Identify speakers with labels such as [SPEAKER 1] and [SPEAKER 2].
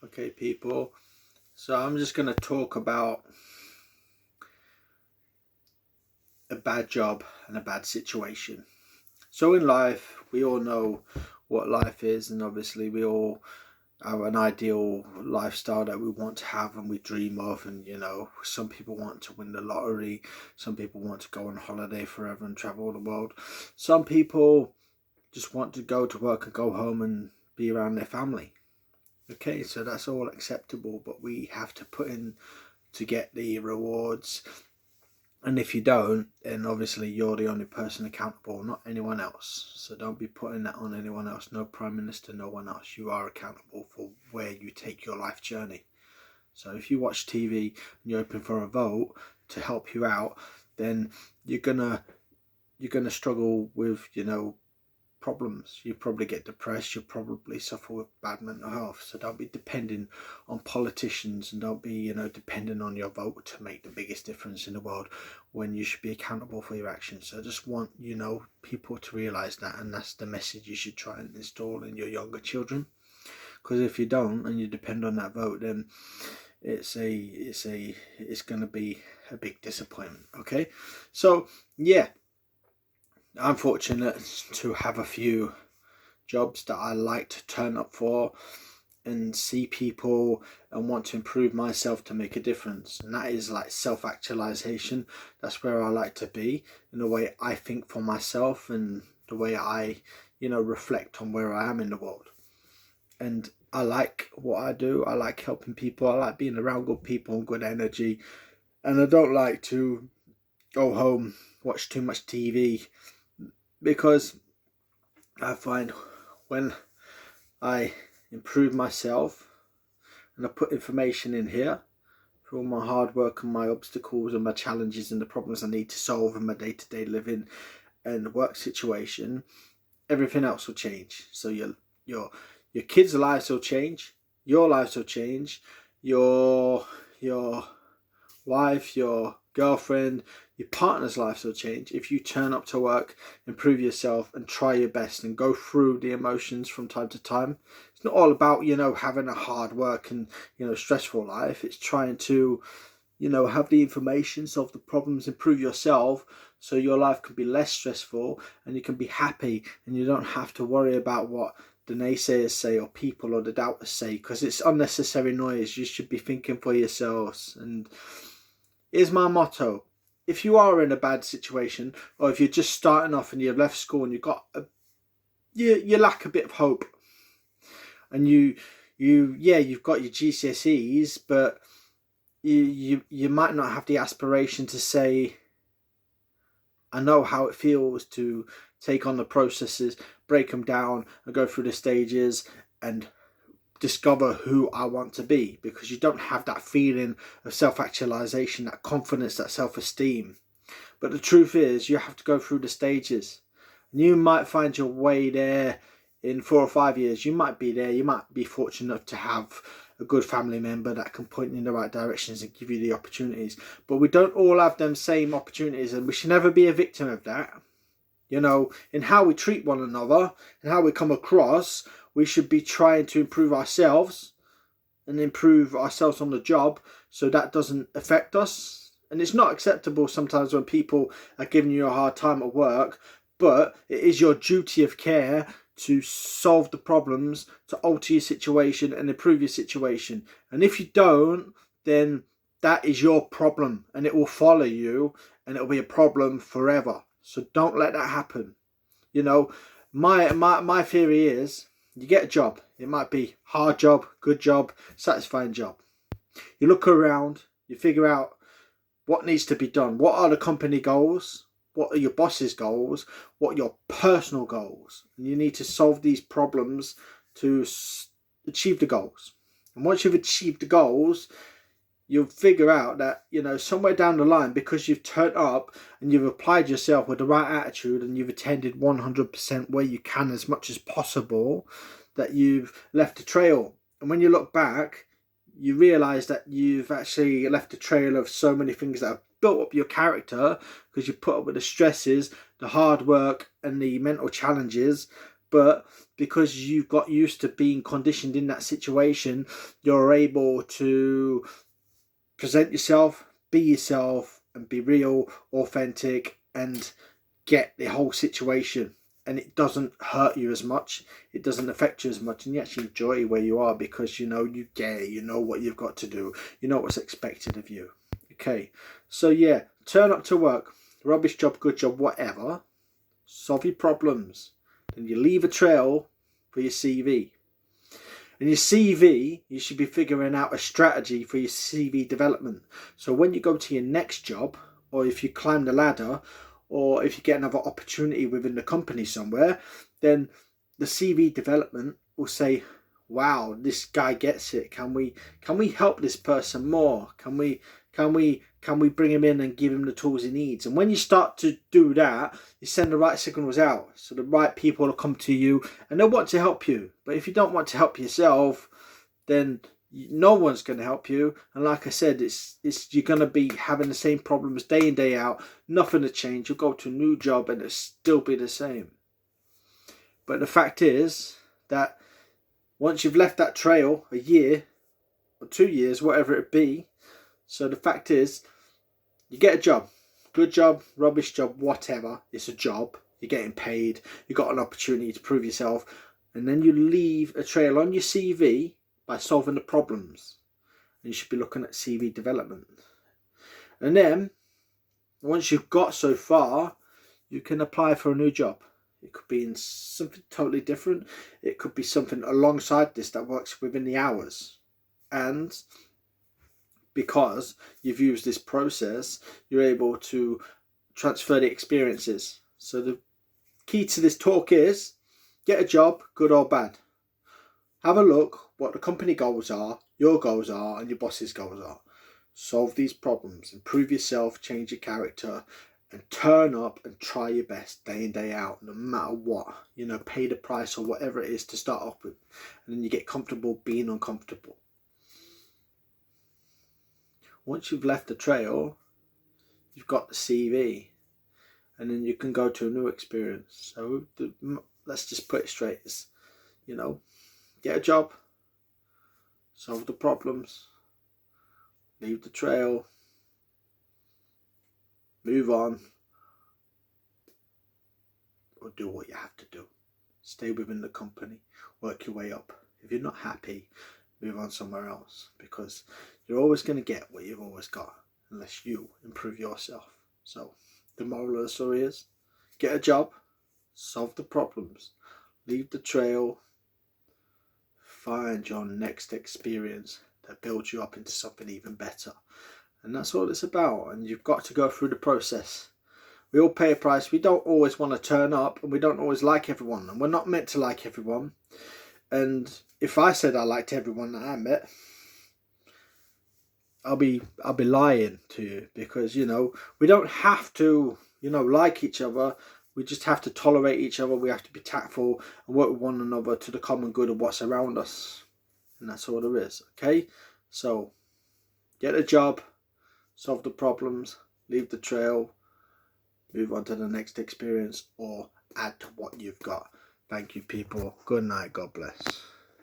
[SPEAKER 1] Okay, people. So I'm just going to talk about a bad job and a bad situation. So in life, we all know what life is, and obviously we all have an ideal lifestyle that we want to have and we dream of. And some people want to win the lottery, some people want to go on holiday forever and travel the world. Some people just want to go to work and go home and be around their family. Okay, so that's all acceptable, but we have to put in to get the rewards. And if you don't, then obviously you're the only person accountable, not anyone else. So don't be putting that on anyone else. No prime minister, no one else. You are accountable for where you take your life journey. So if you watch TV and you're hoping for a vote to help you out, then you're gonna struggle with problems. You probably get depressed, you probably suffer with bad mental health. So don't be depending on politicians, and don't be depending on your vote to make the biggest difference in the world, when you should be accountable for your actions. So I just want people to realize that, and that's the message you should try and install in your younger children. Because if you don't and you depend on that vote, then it's going to be a big disappointment. Okay, so yeah, I'm fortunate to have a few jobs that I like to turn up for and see people and want to improve myself to make a difference. And that is like self-actualization. That's where I like to be, in the way I think for myself and the way I, reflect on where I am in the world. And I like what I do. I like helping people. I like being around good people and good energy. And I don't like to go home, watch too much TV, because I find when I improve myself and I put information in here for all my hard work and my obstacles and my challenges and the problems I need to solve in my day-to-day living and work situation, everything else will change. So your kids' lives will change, your lives will change, your wife, your girlfriend, your partner's lives will change if you turn up to work, improve yourself, and try your best and go through the emotions from time to time. It's not all about having a hard work and stressful life. It's trying to have the information, solve the problems, improve yourself, so your life can be less stressful and you can be happy, and you don't have to worry about what the naysayers say or people or the doubters say, because it's unnecessary noise. You should be thinking for yourselves. And here's my motto: if you are in a bad situation, or if you're just starting off and you've left school and you lack a bit of hope, and you've got your GCSEs, but you might not have the aspiration to say, I know how it feels to take on the processes, break them down, and go through the stages and discover who I want to be, because you don't have that feeling of self-actualization, that confidence, that self-esteem. But the truth is, you have to go through the stages, and you might find your way there in 4 or 5 years. You might be there. You might be fortunate enough to have a good family member that can point you in the right directions and give you the opportunities. But we don't all have them same opportunities, and we should never be a victim of that. In how we treat one another and how we come across, we should be trying to improve ourselves and improve ourselves on the job, so that doesn't affect us. And it's not acceptable sometimes when people are giving you a hard time at work, but it is your duty of care to solve the problems, to alter your situation and improve your situation. And if you don't, then that is your problem, and it will follow you, and it'll be a problem forever. So don't let that happen. My theory is, you get a job. It might be hard job, good job, satisfying job. You look around, you figure out what needs to be done. What are the company goals? What are your boss's goals? What are your personal goals? And you need to solve these problems to achieve the goals. And once you've achieved the goals, you'll figure out that, somewhere down the line, because you've turned up and you've applied yourself with the right attitude and you've attended 100% where you can as much as possible, that you've left a trail. And when you look back, you realise that you've actually left a trail of so many things that have built up your character, because you put up with the stresses, the hard work and the mental challenges. but because you've got used to being conditioned in that situation, you're able to present yourself, be yourself, and be real, authentic, and get the whole situation. And it doesn't hurt you as much, it doesn't affect you as much, and you actually enjoy where you are because you know you get it, you know what you've got to do, you know what's expected of you. Okay, so yeah, turn up to work, rubbish job, good job, whatever, solve your problems, then you leave a trail for your CV. In your CV, you should be figuring out a strategy for your CV development. So when you go to your next job, or if you climb the ladder, or if you get another opportunity within the company somewhere, then the CV development will say, wow, this guy gets it. Can we help this person more? Can we bring him in and give him the tools he needs? And when you start to do that, you send the right signals out, so the right people will come to you and they'll want to help you. But if you don't want to help yourself, then no one's going to help you. And like I said, it's you're going to be having the same problems day in, day out. Nothing to change. You'll go to a new job and it'll still be the same. But the fact is that once you've left that trail, a year or 2 years, whatever it be, so the fact is, you get a job, good job, rubbish job, whatever, it's a job, you're getting paid, you've got an opportunity to prove yourself, and then you leave a trail on your CV by solving the problems. And you should be looking at CV development. And then, once you've got so far, you can apply for a new job. It could be in something totally different. It could be something alongside this that works within the hours. And because you've used this process, you're able to transfer the experiences. So the key to this talk is, get a job, good or bad. Have a look what the company goals are, your goals are, and your boss's goals are. Solve these problems, improve yourself, change your character, and turn up and try your best day in, day out, no matter what. You know, pay the price or whatever it is to start off with. And then you get comfortable being uncomfortable. Once you've left the trail, you've got the CV, and then you can go to a new experience. So let's just put it straight. It's, you know, get a job, solve the problems, leave the trail, move on, or do what you have to do. Stay within the company, work your way up. If you're not happy, move on somewhere else, because you're always going to get what you've always got unless you improve yourself. So the moral of the story is, get a job, solve the problems, leave the trail, find your next experience that builds you up into something even better. And that's all it's about. And you've got to go through the process. We all pay a price. We don't always want to turn up, and we don't always like everyone, and we're not meant to like everyone. And if I said I liked everyone that I met, I'll be lying to you, because, you know, we don't have to, you know, like each other. We just have to tolerate each other. We have to be tactful and work with one another to the common good of what's around us. And that's all there is. Okay, so get a job, solve the problems, leave the trail, move on to the next experience, or add to what you've got. Thank you, people. Good night. God bless.